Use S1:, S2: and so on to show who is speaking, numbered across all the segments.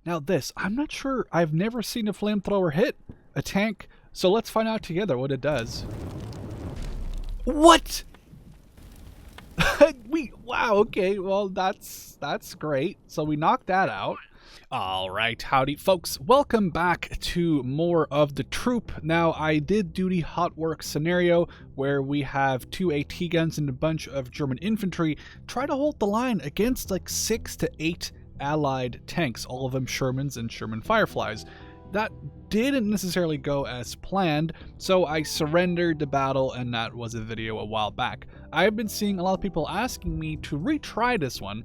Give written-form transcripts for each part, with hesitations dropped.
S1: Now this, I'm not sure, I've never seen a flamethrower hit a tank, so let's find out together what it does. What? Wow, okay, well that's great. So we knocked that out. Alright, howdy folks, welcome back to more of the troop. Now I did do the hot work scenario where we have 2 AT guns and a bunch of German infantry try to hold the line against like 6 to 8 allied tanks, all of them Shermans and Sherman Fireflies. That didn't necessarily go as planned, so I surrendered the battle, and that was a video a while back. I've been seeing a lot of people asking me to retry this one,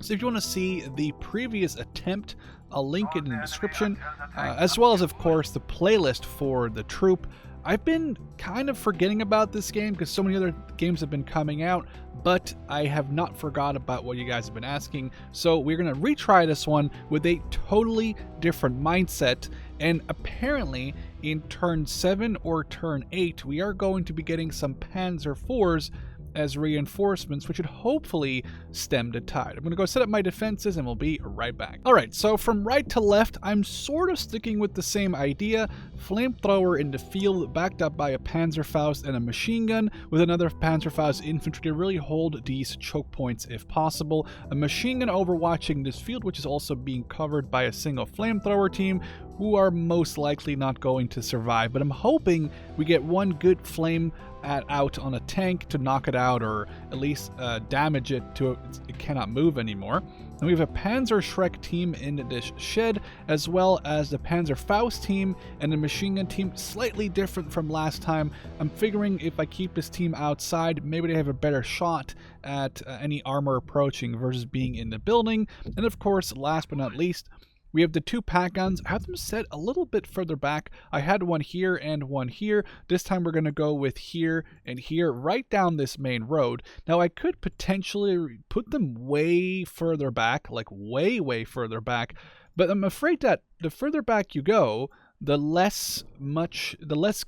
S1: so if you want to see the previous attempt, I'll link it in the description, as well as of course the playlist for the troop. I've been kind of forgetting about this game because so many other games have been coming out, but I have not forgot about what you guys have been asking, so we're going to retry this one with a totally different mindset, and apparently in turn 7 or turn 8 we are going to be getting some Panzer IVs as reinforcements, which should hopefully stem the tide. I'm going to go set up my defenses and we'll be right back. Alright, so from right to left, I'm sort of sticking with the same idea. Flamethrower in the field, backed up by a Panzerfaust and a machine gun, with another Panzerfaust infantry to really hold these choke points if possible. A machine gun overwatching this field, which is also being covered by a single Flamethrower team, who are most likely not going to survive, but I'm hoping we get one good flame out on a tank to knock it out, or at least damage it to it cannot move anymore. And we have a Panzer Shrek team in this shed, as well as the Panzerfaust team and the machine gun team, slightly different from last time. I'm figuring if I keep this team outside, maybe they have a better shot at any armor approaching versus being in the building. And of course, last but not least, we have the 2 pack guns. I have them set a little bit further back. I had one here and one here. This time we're going to go with here and here, right down this main road. Now I could potentially put them way further back, like way further back, but I'm afraid that the further back you go, the less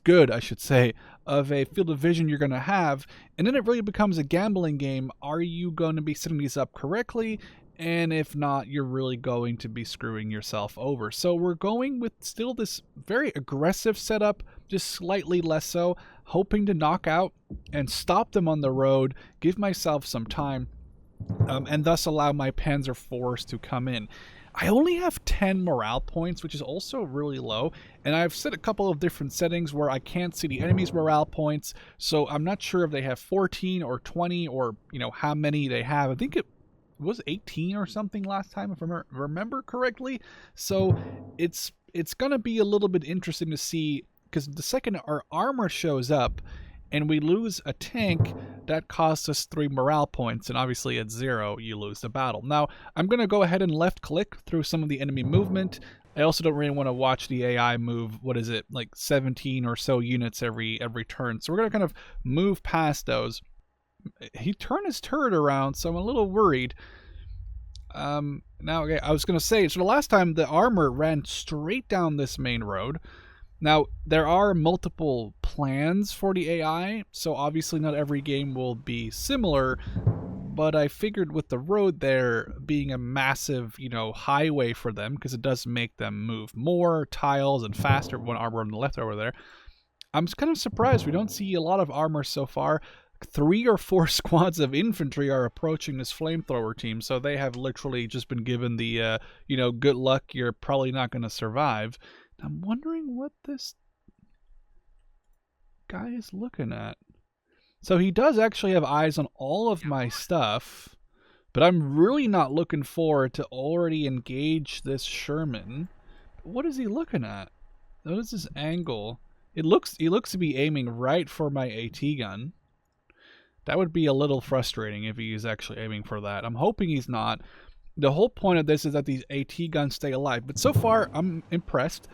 S1: good, I should say, of a field of vision you're going to have, and then it really becomes a gambling game. Are you going to be setting these up correctly? And if not, you're really going to be screwing yourself over. So we're going with still this very aggressive setup, just slightly less so, hoping to knock out and stop them on the road, give myself some time, and thus allow my Panzer IVs to come in. I only have 10 morale points, which is also really low, and I've set a couple of different settings where I can't see the enemy's morale points, so I'm not sure if they have 14 or 20 or, you know, how many they have. I think it was 18 or something last time, if I remember correctly. So it's gonna be a little bit interesting to see, because the second our armor shows up and we lose a tank, that costs us 3 morale points, and obviously at 0 you lose the battle. Now I'm gonna go ahead and left click through some of the enemy movement. I also don't really want to watch the AI move, what is it, like 17 or so units every turn, so we're gonna kind of move past those. He turned his turret around, so I'm a little worried. Now, okay, I was going to say, so the last time the armor ran straight down this main road. Now, there are multiple plans for the AI, so obviously not every game will be similar, but I figured with the road there being a massive, you know, highway for them, because it does make them move more tiles and faster. One armor on the left over there. I'm kind of surprised we don't see a lot of armor so far. 3 or 4 squads of infantry are approaching this flamethrower team, so they have literally just been given the, you know, good luck, you're probably not going to survive. I'm wondering what this guy is looking at. So he does actually have eyes on all of my stuff, but I'm really not looking forward to already engage this Sherman. What is he looking at? What is his angle? He looks to be aiming right for my AT gun. That would be a little frustrating if he is actually aiming for that. I'm hoping he's not. The whole point of this is that these AT guns stay alive. But so far, I'm impressed.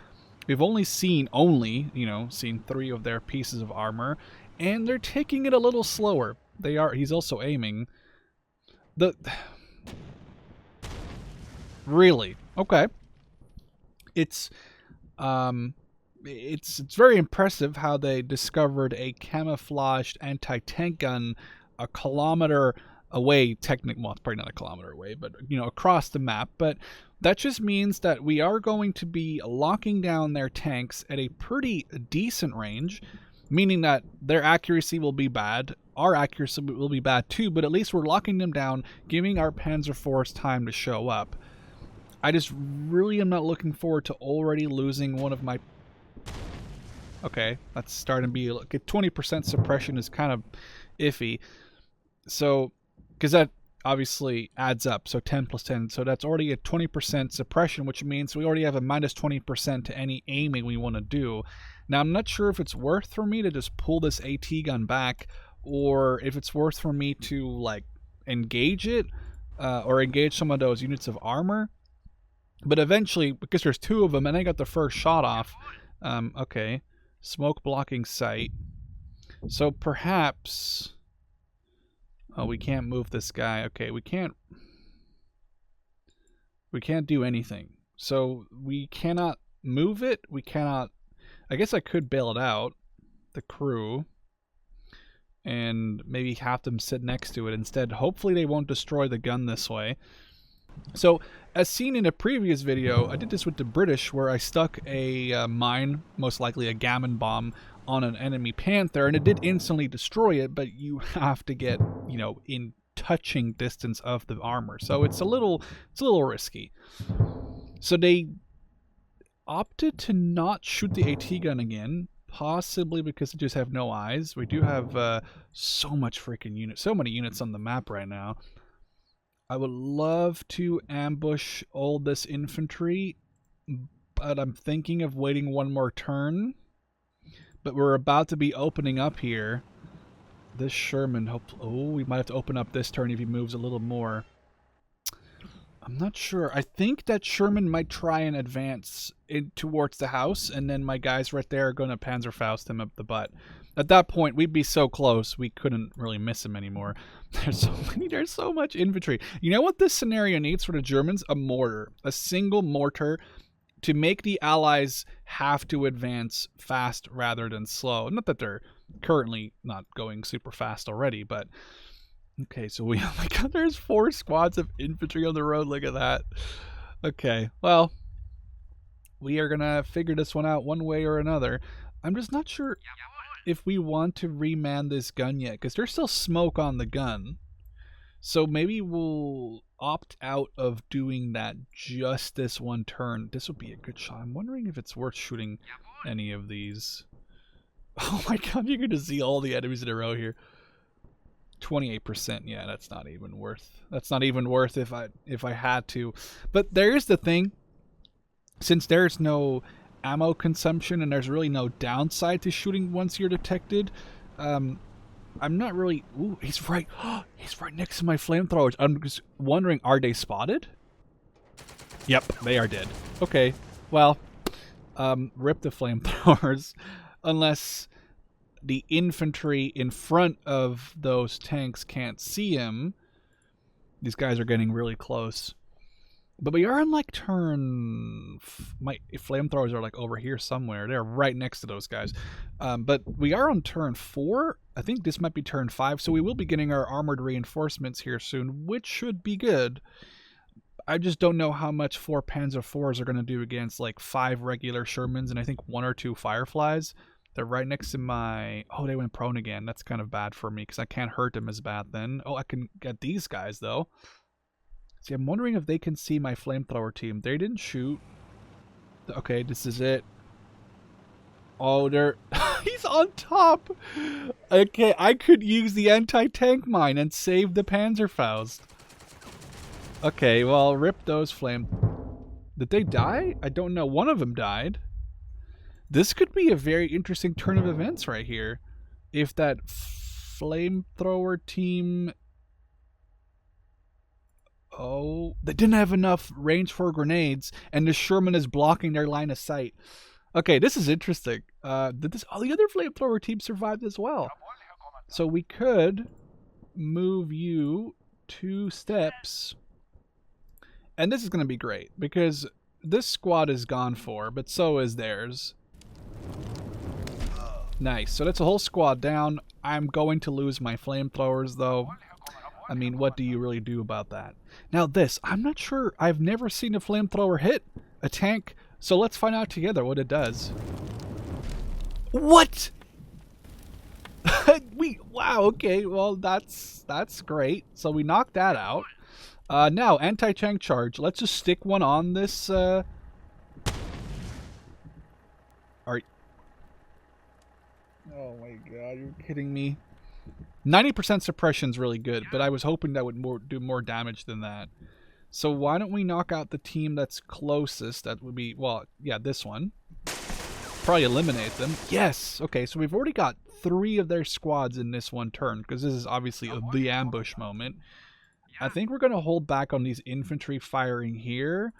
S1: We've only seen 3 of their pieces of armor. And they're taking it a little slower. He's also aiming. Really? Okay. It's very impressive how they discovered a camouflaged anti-tank gun a kilometer away. Well, it's probably not a kilometer away, but, you know, across the map. But That just means that we are going to be locking down their tanks at a pretty decent range, meaning that their accuracy will be bad, our accuracy will be bad too, but at least we're locking them down, giving our Panzer IVs time to show up. I just really am not looking forward to already losing one of my... Okay, that's starting to be... Look, 20% suppression is kind of iffy. So, because that obviously adds up, so 10 plus 10, so that's already a 20% suppression, which means we already have a minus 20% to any aiming we want to do. Now, I'm not sure if it's worth for me to just pull this AT gun back, or if it's worth for me to, like, engage it, or engage some of those units of armor. But eventually, because there's two of them, and I got the first shot off, okay, smoke blocking sight. So perhaps... Oh, we can't move this guy. Okay, we can't do anything. So we cannot move it. We cannot... I guess I could bail it out, the crew, and maybe have them sit next to it instead. Hopefully they won't destroy the gun this way. So, as seen in a previous video, I did this with the British, where I stuck a mine, most likely a gammon bomb, on an enemy Panther, and it did instantly destroy it, but you have to get, you know, in touching distance of the armor. So it's a little risky. So they opted to not shoot the AT gun again, possibly because they just have no eyes. We do have so much freaking units, so many units on the map right now. I would love to ambush all this infantry, but I'm thinking of waiting one more turn. But we're about to be opening up here. This Sherman, oh, we might have to open up this turn if he moves a little more. I'm not sure. I think that Sherman might try and advance towards the house, and then my guys right there are going to Panzerfaust him up the butt. At that point, we'd be so close, we couldn't really miss him anymore. There's so much infantry. You know what this scenario needs for the Germans? A mortar. A single mortar to make the Allies have to advance fast rather than slow. Not that they're currently not going super fast already, but... Okay, so we... Oh my god, there's 4 squads of infantry on the road. Look at that. Okay, well... We are gonna figure this one out one way or another. I'm just not sure if we want to reman this gun yet, because there's still smoke on the gun. So maybe we'll opt out of doing that just this one turn. This would be a good shot. I'm wondering if it's worth shooting any of these. Oh my god, you're going to see all the enemies in a row here. 28%. Yeah, that's not even worth. That's not even worth if I had to. But there's the thing. Since there's no ammo consumption and there's really no downside to shooting once you're detected, I'm not really... Ooh, he's right. He's right next to my flamethrowers. I'm just wondering, are they spotted? Yep, they are dead. Okay, well, rip the flamethrowers. Unless the infantry in front of those tanks can't see him. These guys are getting really close. But we are on like turn... My flamethrowers are like over here somewhere. They're right next to those guys. But we are on turn 4. I think this might be turn 5. So we will be getting our armored reinforcements here soon, which should be good. I just don't know how much 4 Panzer IVs are going to do against like 5 regular Shermans and I think 1 or 2 Fireflies. They're right next to my... Oh, they went prone again. That's kind of bad for me because I can't hurt them as bad then. Oh, I can get these guys though. See, I'm wondering if they can see my flamethrower team. They didn't shoot. Okay, this is it. Oh, they're... He's on top! Okay, I could use the anti-tank mine and save the Panzerfaust. Okay, well, rip those flame... Did they die? I don't know. One of them died. This could be a very interesting turn of events right here. If that flamethrower team... Oh, they didn't have enough range for grenades, and the Sherman is blocking their line of sight. Okay, this is interesting. Did this? Oh, the other flamethrower team survived as well. So we could move you 2 steps, and this is going to be great because this squad is gone for, but so is theirs. Nice. So that's a whole squad down. I'm going to lose my flamethrowers though. I mean, what do you really do about that? Now this, I'm not sure. I've never seen a flamethrower hit a tank, so let's find out together what it does. What? Wow, okay, well that's great. So we knocked that out. Now anti-tank charge. Let's just stick one on this. Alright. Oh my god, you're kidding me. 90% suppression's really good, but I was hoping that would do more damage than that. So why don't we knock out the team that's closest? That would be, well, yeah, this one. Probably eliminate them. Yes! Okay, so we've already got 3 of their squads in this one turn, because this is obviously the ambush moment. I think we're going to hold back on these infantry firing here.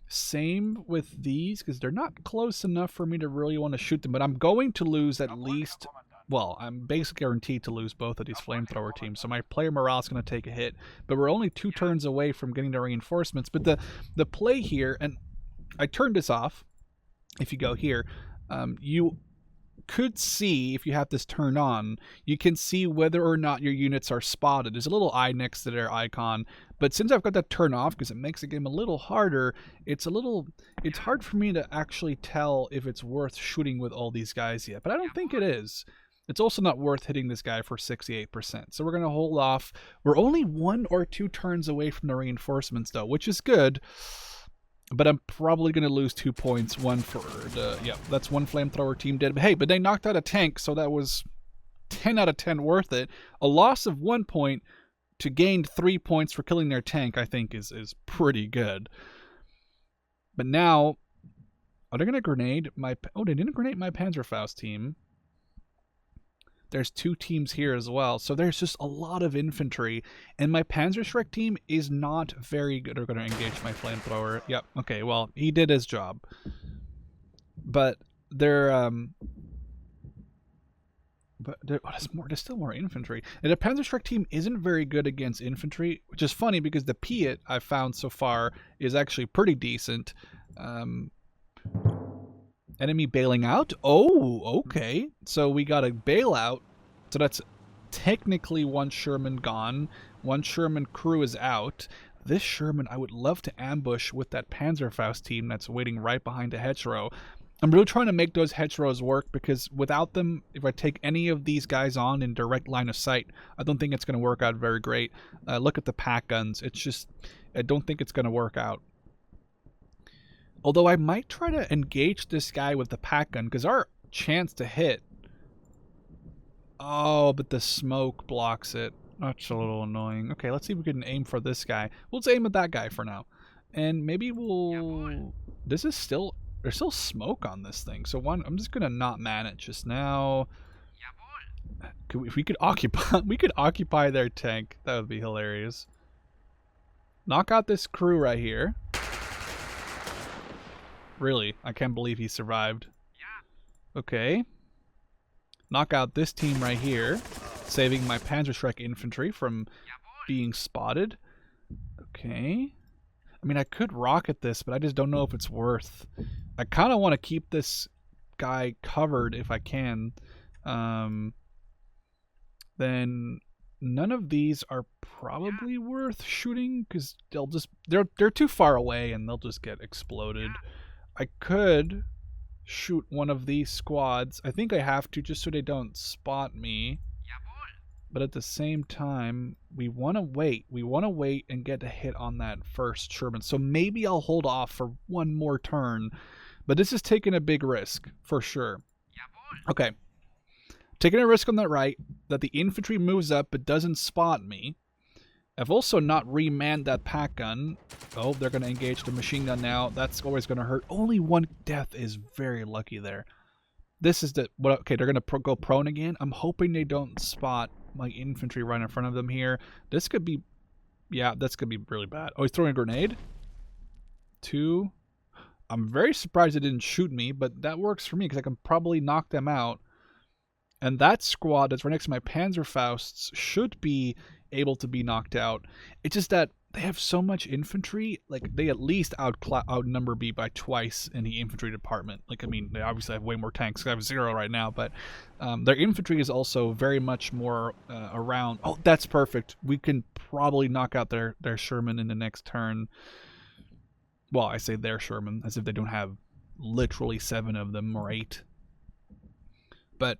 S1: Same with these, because they're not close enough for me to really want to shoot them, but I'm going to lose at least... Well, I'm basically guaranteed to lose both of these flamethrower teams, so my player morale is going to take a hit. But we're only 2 turns away from getting the reinforcements. But the play here, and I turned this off. If you go here, you could see, if you have this turned on, you can see whether or not your units are spotted. There's a little eye next to their icon, but since I've got that turned off, because it makes the game a little harder, it's hard for me to actually tell if it's worth shooting with all these guys yet, but I don't think it is. It's also not worth hitting this guy for 68%, so we're going to hold off. We're only 1 or 2 turns away from the reinforcements, though, which is good. But I'm probably going to lose 2 points. One for the... Yeah, that's 1 flamethrower team dead. But hey, but they knocked out a tank, so that was 10 out of 10 worth it. A loss of 1 point to gain 3 points for killing their tank, I think, is pretty good. But now... Are they going to grenade my... Oh, they didn't grenade my Panzerfaust team. There's 2 teams here as well, so there's just a lot of infantry, and my Panzerschreck team is not very good. They're going to engage my flamethrower. Yep, okay, well, he did his job. But there's still more infantry. And the Panzerschreck team isn't very good against infantry, which is funny because the Piet I've found so far is actually pretty decent. Enemy bailing out? Oh, okay. So we got a bailout. So that's technically 1 Sherman gone. 1 Sherman crew is out. This Sherman I would love to ambush with that Panzerfaust team that's waiting right behind the hedgerow. I'm really trying to make those hedgerows work because without them, if I take any of these guys on in direct line of sight, I don't think it's going to work out very great. Look at the pack guns. It's just, I don't think it's going to work out. Although I might try to engage this guy with the pack gun, because our chance to hit... Oh, but the smoke blocks it. That's a little annoying. Okay, let's see if we can aim for this guy. We'll just aim at that guy for now. And maybe we'll... This is still... There's still smoke on this thing. So I'm just going to not man it just now. If we could occupy... We could occupy their tank. That would be hilarious. Knock out this crew right here. Really, I can't believe he survived. Okay. Knock out this team right here, saving my Panzerschreck infantry from being spotted. Okay. I mean, I could rocket this, but I just don't know if it's worth. I kind of want to keep this guy covered if I can. Then none of these are probably worth shooting because they're too far away and they'll just get exploded. I could shoot one of these squads. I think I have to just so they don't spot me. But at the same time, we want to wait. We want to wait and get a hit on that first Sherman. So maybe I'll hold off for 1 more turn. But this is taking a big risk, for sure. Okay. Taking a risk on that right, that the infantry moves up but doesn't spot me. I've also not remanned that pack gun. Oh, they're going to engage the machine gun now. That's always going to hurt. Only 1 death is very lucky there. This is the... Well, okay, they're going to go prone again. I'm hoping they don't spot my infantry right in front of them here. This could be... Yeah, that's going to be really bad. Oh, he's throwing a grenade. 2. I'm very surprised it didn't shoot me, but that works for me because I can probably knock them out. And that squad that's right next to my Panzerfausts should be able to be knocked out. It's just that they have so much infantry. Like, they at least outnumber me by twice in the infantry department. Like, I mean, they obviously have way more tanks. I have 0 right now, but their infantry is also very much more around. Oh, that's perfect. We can probably knock out their Sherman in the next turn. Well, I say their Sherman as if they don't have literally 7 of them or 8. But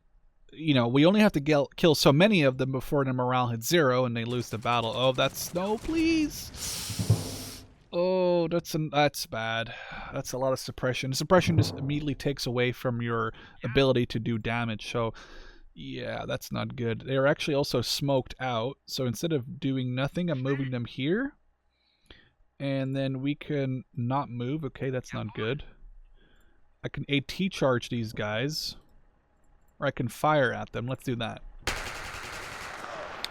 S1: you know, we only have to kill so many of them before their morale hits 0 and they lose the battle. Oh, that's no, please. Oh, that's bad. That's a lot of suppression. Suppression just immediately takes away from your ability to do damage. So, yeah, that's not good. They are actually also smoked out. So instead of doing nothing, I'm moving them here. And then we can not move. Okay, that's not good. I can AT charge these guys. Or I can fire at them. Let's do that.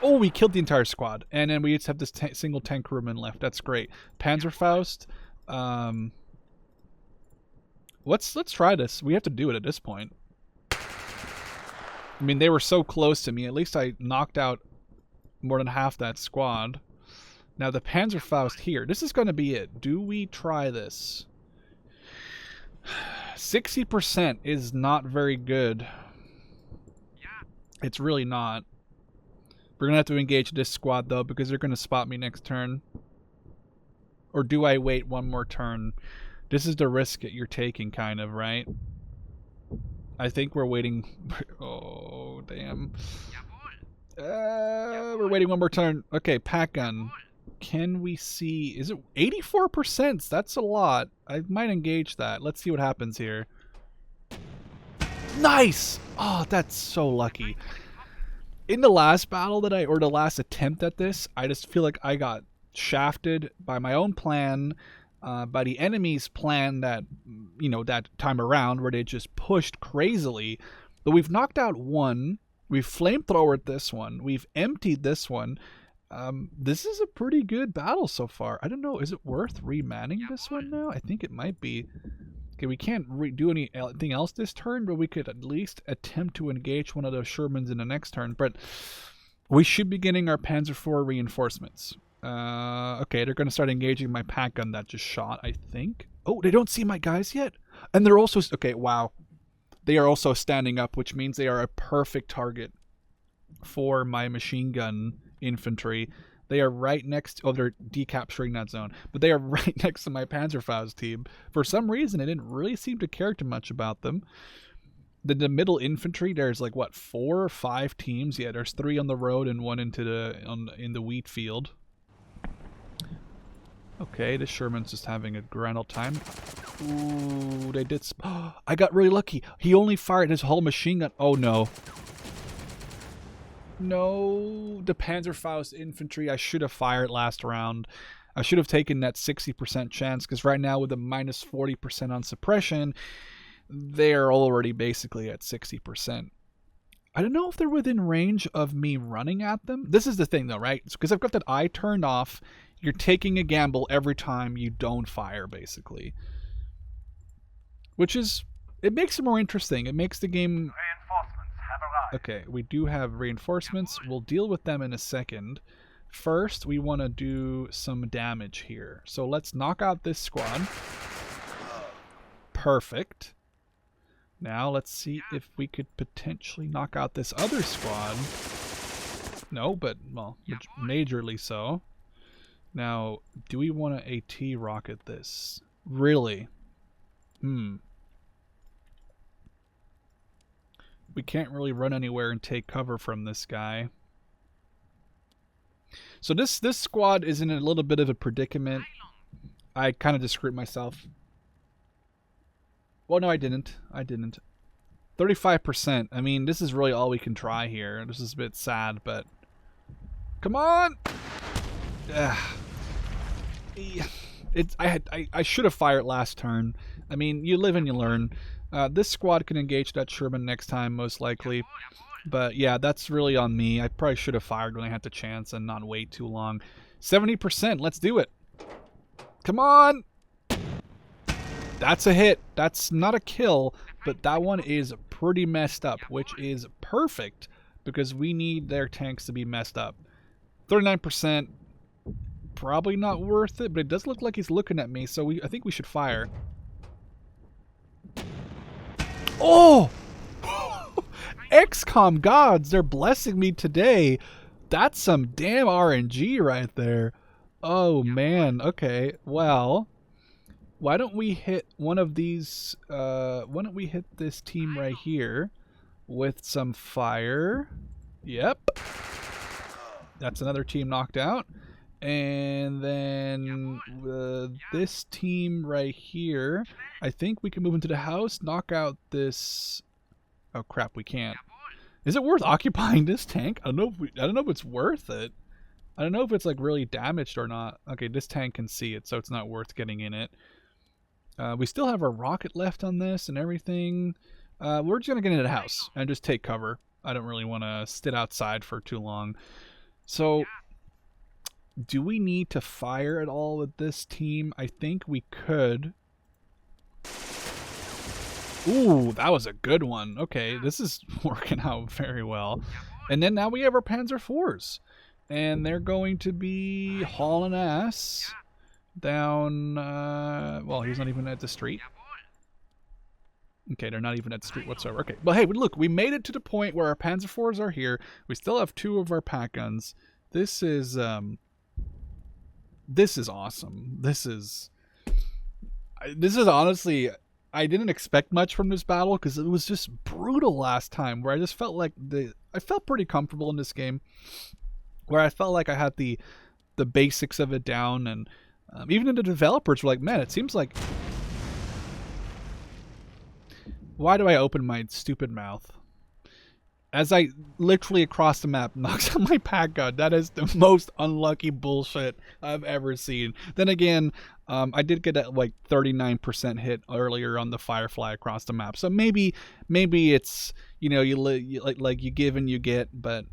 S1: Oh, we killed the entire squad. And then we just have this single tank crewman left. That's great. Panzerfaust. Let's try this. We have to do it at this point. I mean, they were so close to me. At least I knocked out more than half that squad. Now the Panzerfaust here. This is going to be it. Do we try this? 60% is not very good. It's really not. We're going to have to engage this squad, though, because they're going to spot me next turn. Or do I wait one more turn? This is the risk that you're taking, kind of, right? I think we're waiting... Oh, damn. We're waiting one more turn. Okay, pack gun. Can we see... Is it 84%? That's a lot. I might engage that. Let's see what happens here. Nice! Oh, that's so lucky. In the last battle that or the last attempt at this, I just feel like I got shafted by my own plan, by the enemy's plan that, you know, that time around where they just pushed crazily. But we've knocked out one. We've flamethrowered this one. We've emptied this one. This is a pretty good battle so far. I don't know. Is it worth remanning this one now? I think it might be. Okay, we can't do anything else this turn, but we could at least attempt to engage one of those Shermans in the next turn. But we should be getting our Panzer IV reinforcements. Okay, they're going to start engaging my pack gun that just shot, I think. Oh, they don't see my guys yet? And they're also... Okay, wow. They are also standing up, which means they are a perfect target for my machine gun infantry. They are right next to... Oh, they're decapturing that zone. But they are right next to my Panzerfaust team. For some reason, it didn't really seem to care too much about them. The middle infantry, there's like, what, 4 or 5 teams? Yeah, there's 3 on the road and 1 in the wheat field. Okay, the Sherman's just having a grand old time. Ooh, they did... I got really lucky. He only fired his whole machine gun. Oh, no. No, the Panzerfaust infantry, I should have fired last round. I should have taken that 60% chance, because right now with a minus 40% on suppression, they're already basically at 60%. I don't know if they're within range of me running at them. This is the thing, though, right? Because I've got that eye turned off. You're taking a gamble every time you don't fire, basically. Which is... It makes it more interesting. It makes the game... Okay, we do have reinforcements. We'll deal with them in a second. First, we want to do some damage here. So let's knock out this squad. Perfect. Now let's see if we could potentially knock out this other squad. No, but, well, majorly so. Now, do we want to AT rocket this? Really? We can't really run anywhere and take cover from this guy. So this squad is in a little bit of a predicament. I kind of just screwed myself. Well, no, I didn't. 35%. I mean, this is really all we can try here. This is a bit sad, but... Come on! I should have fired last turn. I mean, you live and you learn. This squad can engage that Sherman next time, most likely. But yeah, that's really on me. I probably should have fired when I had the chance and not wait too long. 70%, let's do it. Come on! That's a hit. That's not a kill, but that one is pretty messed up, which is perfect because we need their tanks to be messed up. 39%, probably not worth it, but it does look like he's looking at me, so I think we should fire. Oh! XCOM gods, they're blessing me today. That's some damn RNG right there. Oh man, okay. Well, why don't we hit one of these, why don't we hit this team right here with some fire. Yep. That's another team knocked out. And then this team right here, I think we can move into the house, knock out this. Oh crap, we can't. Is it worth occupying this tank? I don't know if it's worth it. I don't know if it's like really damaged or not. Okay, this tank can see it, so it's not worth getting in it. We still have our rocket left on this and everything. We're just gonna get into the house and just take cover. I don't really want to sit outside for too long. So, do we need to fire at all with this team? I think we could. Ooh, that was a good one. Okay, this is working out very well. And then now we have our Panzer IVs. And they're going to be hauling ass down, well, he's not even at the street. Okay, they're not even at the street whatsoever. Okay, but hey, look, we made it to the point where our Panzer IVs are here. We still have 2 of our pack guns. This is awesome. This is honestly, I didn't expect much from this battle because it was just brutal last time, where I just felt like I felt pretty comfortable in this game, where I felt like I had the basics of it down, and even the developers were like, man, it seems like... Why do I open my stupid mouth? As I literally across the map knocks out my pack gun. That is the most unlucky bullshit I've ever seen. Then again, I did get a like 39% hit earlier on the Firefly across the map. So maybe it's, you know, you give and you get, but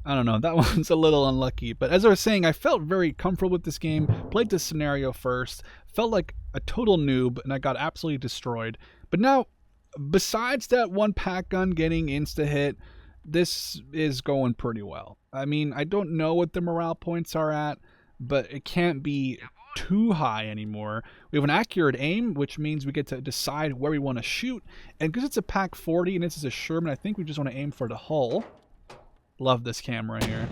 S1: I don't know. That one's a little unlucky. But as I was saying, I felt very comfortable with this game. Played this scenario first. Felt like a total noob, and I got absolutely destroyed. But now, besides that one pack gun getting insta-hit, this is going pretty well. I mean, I don't know what the morale points are at, but it can't be too high anymore. We have an accurate aim, which means we get to decide where we want to shoot. And because it's a Pack 40 and this is a Sherman, I think we just want to aim for the hull. Love this camera here.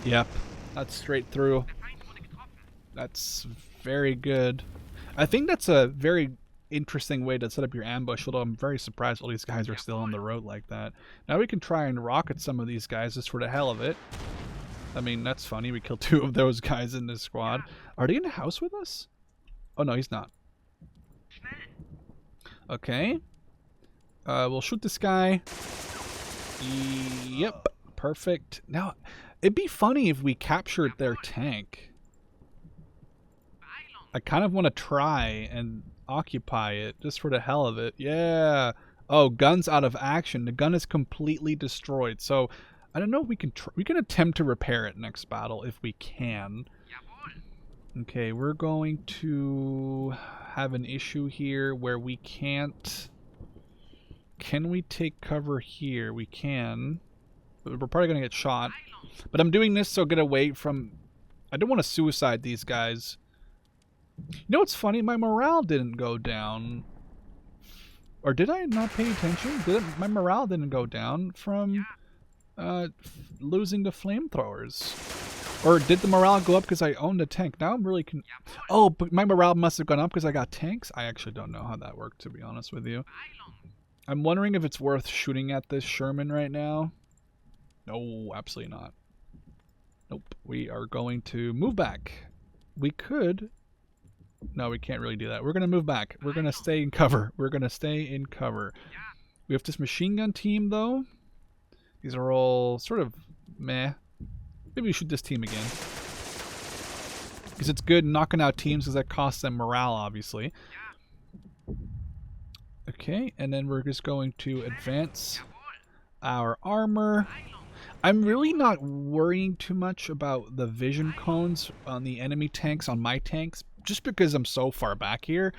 S1: Yep, that's straight through. That's very good. I think that's a very interesting way to set up your ambush, although I'm very surprised all these guys are still on the road like that. Now we can try and rocket some of these guys just for the hell of it. I mean, that's funny. We killed 2 of those guys in this squad. Are they in the house with us? Oh, no, he's not. Okay. We'll shoot this guy. Yep. Perfect. Now, it'd be funny if we captured their tank. I kind of want to try and occupy it just for the hell of it. Yeah. Oh, gun's out of action. The gun is completely destroyed. So I don't know if we can attempt to repair it next battle if we can. Okay, we're going to have an issue here where we can't. Can we take cover here? We can. But we're probably gonna get shot. But I'm doing this so get away from. I don't want to suicide these guys. You know what's funny? My morale didn't go down. Or did I not pay attention? My morale didn't go down from losing the flamethrowers. Or did the morale go up because I owned a tank? Now I'm really Oh, but my morale must have gone up because I got tanks? I actually don't know how that worked, to be honest with you. I'm wondering if it's worth shooting at this Sherman right now. No, absolutely not. Nope. We are going to move back. We could... No, we can't really do that. We're going to move back. We're going to stay in cover. We're going to stay in cover. We have this machine gun team, though. These are all sort of meh. Maybe we shoot this team again. Because it's good knocking out teams because that costs them morale, obviously. Okay, and then we're just going to advance our armor. I'm really not worrying too much about the vision cones on the enemy tanks, on my tanks, just because I'm so far back here.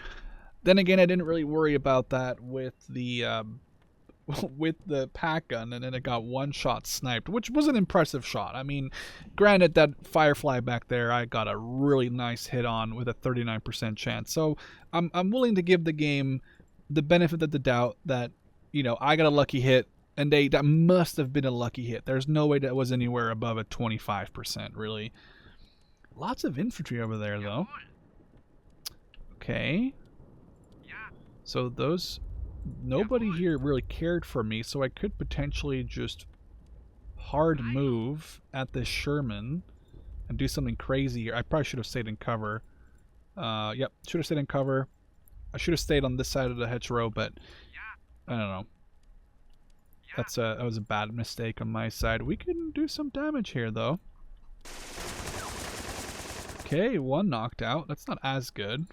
S1: Then again, I didn't really worry about that with the with the pack gun, and then it got one shot sniped, which was an impressive shot. I mean, granted, that Firefly back there I got a really nice hit on with a 39% chance. So I'm willing to give the game the benefit of the doubt that, you know, I got a lucky hit, and that must have been a lucky hit. There's no way that was anywhere above a 25%, really. Lots of infantry over there, though. Okay. So those... Nobody here really cared for me, so I could potentially just hard move at this Sherman and do something crazy here. I probably should have stayed in cover. Yep, should have stayed in cover. I should have stayed on this side of the hedgerow, but I don't know. That was a bad mistake on my side. We can do some damage here, though. Okay, one knocked out. That's not as good.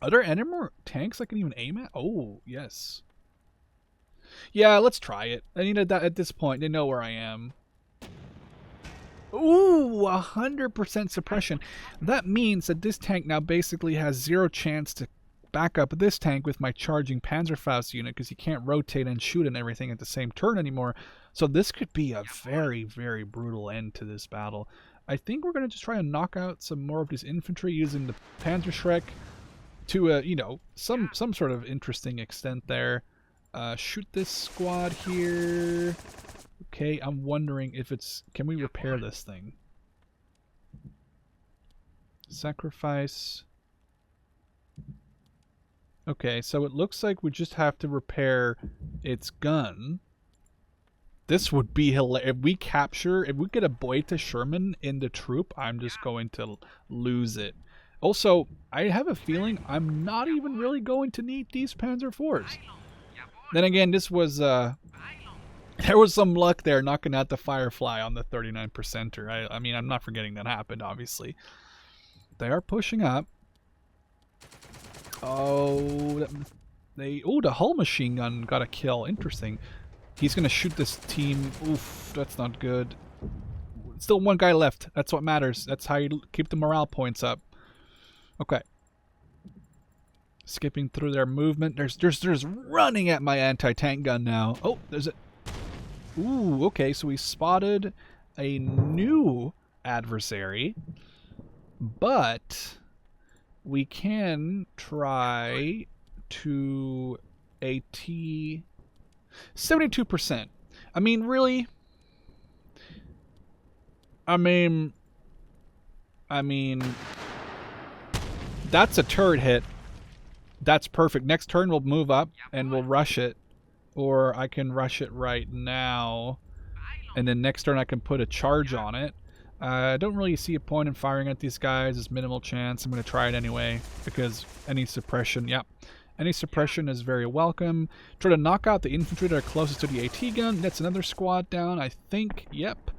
S1: Are there any more tanks I can even aim at? Oh, yes. Yeah, let's try it. I need that at this point. They know where I am. Ooh, 100% suppression. That means that this tank now basically has zero chance to back up this tank with my charging Panzerfaust unit, because he can't rotate and shoot and everything at the same turn anymore. So this could be a very, very brutal end to this battle. I think we're going to just try and knock out some more of this infantry using the Panzerschreck to you know, some sort of interesting extent there. Shoot this squad here. Okay, I'm wondering if it's... Can we repair this thing? Sacrifice. Okay, so it looks like we just have to repair its gun. This would be hilarious. If we get a Beute Sherman in the troop, I'm just going to lose it. Also, I have a feeling I'm not even really going to need these Panzer IVs. Then again, this was, there was some luck there knocking out the Firefly on the 39%er. I mean, I'm not forgetting that happened, obviously. They are pushing up. Oh, the hull machine gun got a kill. Interesting. He's going to shoot this team. Oof, that's not good. Still one guy left. That's what matters. That's how you keep the morale points up. Okay. Skipping through their movement. There's running at my anti-tank gun now. Oh, there's a... Ooh, okay, so we spotted a new adversary. But we can try to AT 72%. I mean, really? I mean, that's a turret hit. That's perfect. Next turn we'll move up and we'll rush it. Or I can rush it right now. And then next turn I can put a charge on it. I don't really see a point in firing at these guys. There's minimal chance. I'm going to try it anyway. Because any suppression, any suppression is very welcome. Try to knock out the infantry that are closest to the AT gun. That's another squad down, I think. Yep.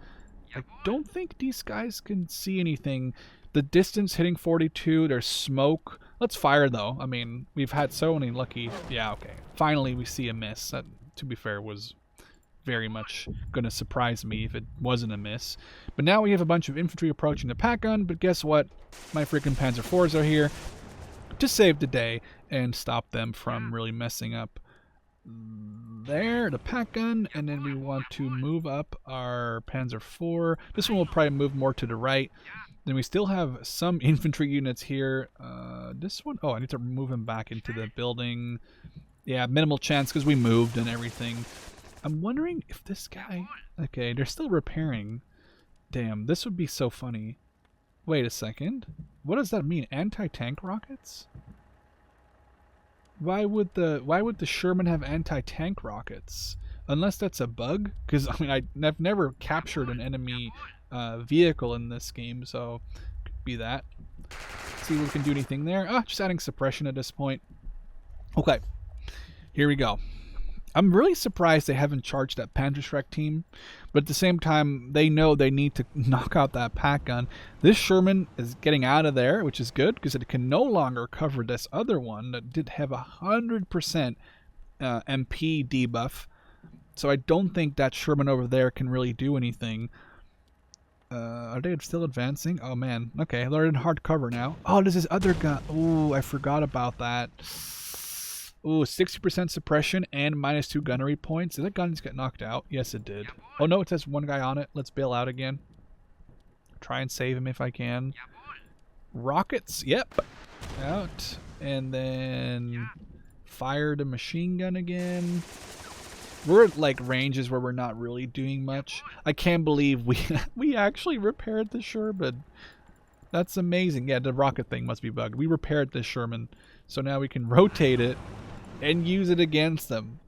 S1: I don't think these guys can see anything. The distance hitting 42. There's smoke. Let's fire, though. I mean, we've had so many lucky... Yeah, okay. Finally, we see a miss. That, to be fair, was very much going to surprise me if it wasn't a miss. But now we have a bunch of infantry approaching the pack gun. But guess what? My freaking Panzer IVs are here to save the day and stop them from really messing up there, the pack gun. And then we want to move up our Panzer IV. This one will probably move more to the right. Then we still have some infantry units here. This one, oh, I need to move him back into the building. Yeah, minimal chance because we moved and everything. I'm wondering if this guy... Okay, they're still repairing. Damn, this would be so funny. Wait a second. What does that mean? Anti-tank rockets? Why would the Sherman have anti-tank rockets? Unless that's a bug? Because, I mean, I've never captured an enemy vehicle in this game, so could be that. See if we can do anything there. Ah, just adding suppression at this point. Okay, here we go. I'm really surprised they haven't charged that Panzerschreck team, but at the same time, they know they need to knock out that pack gun. This Sherman is getting out of there, which is good, because it can no longer cover this other one that did have 100% MP debuff. So I don't think that Sherman over there can really do anything. Are they still advancing? Oh man, okay, they're in hard cover now. Oh, there's this other gun. Ooh, I forgot about that. Ooh, 60% suppression and -2 gunnery points. Did that gun just get knocked out? Yes, it did. Oh no, it says one guy on it. Let's bail out again. Try and save him if I can. Rockets, yep. Out. And then fire the machine gun again. We're at like ranges where we're not really doing much. I can't believe we actually repaired the Sherman. That's amazing. Yeah, the rocket thing must be bugged. We repaired the Sherman, so now we can rotate it and use it against them.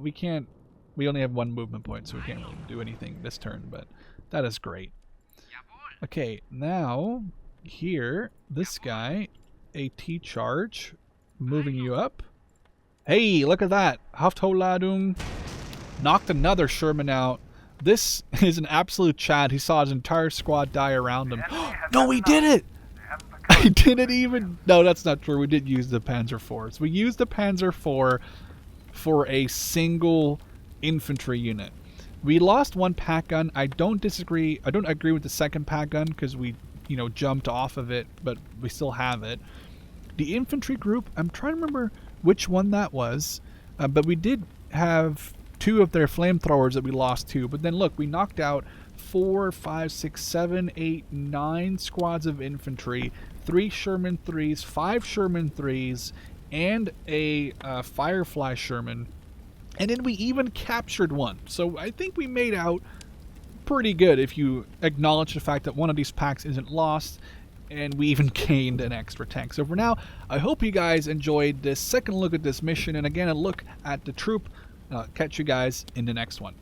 S1: We can't. We only have 1 movement point, so we can't really do anything this turn. But that is great. Okay, now here, this guy, AT charge, moving you up. Hey, look at that! Haftholadung knocked another Sherman out. This is an absolute Chad. He saw his entire squad die around him. No, we did it! I didn't even... No, that's not true. We did use the Panzer IVs. We used the Panzer IV for a single infantry unit. We lost 1 pack gun. I don't disagree. I don't agree with the 2nd pack gun because we, you know, jumped off of it, but we still have it. The infantry group, I'm trying to remember which one that was, but we did have 2 of their flamethrowers that we lost to. But then look, we knocked out 4, 5, 6, 7, 8, 9 squads of infantry, 3 Sherman 3s, 5 Sherman 3s, and a Firefly Sherman. And then we even captured 1. So I think we made out pretty good if you acknowledge the fact that one of these packs isn't lost. And we even gained an extra tank. So for now, I hope you guys enjoyed this second look at this mission. And again, a look at the troop. Catch you guys in the next one.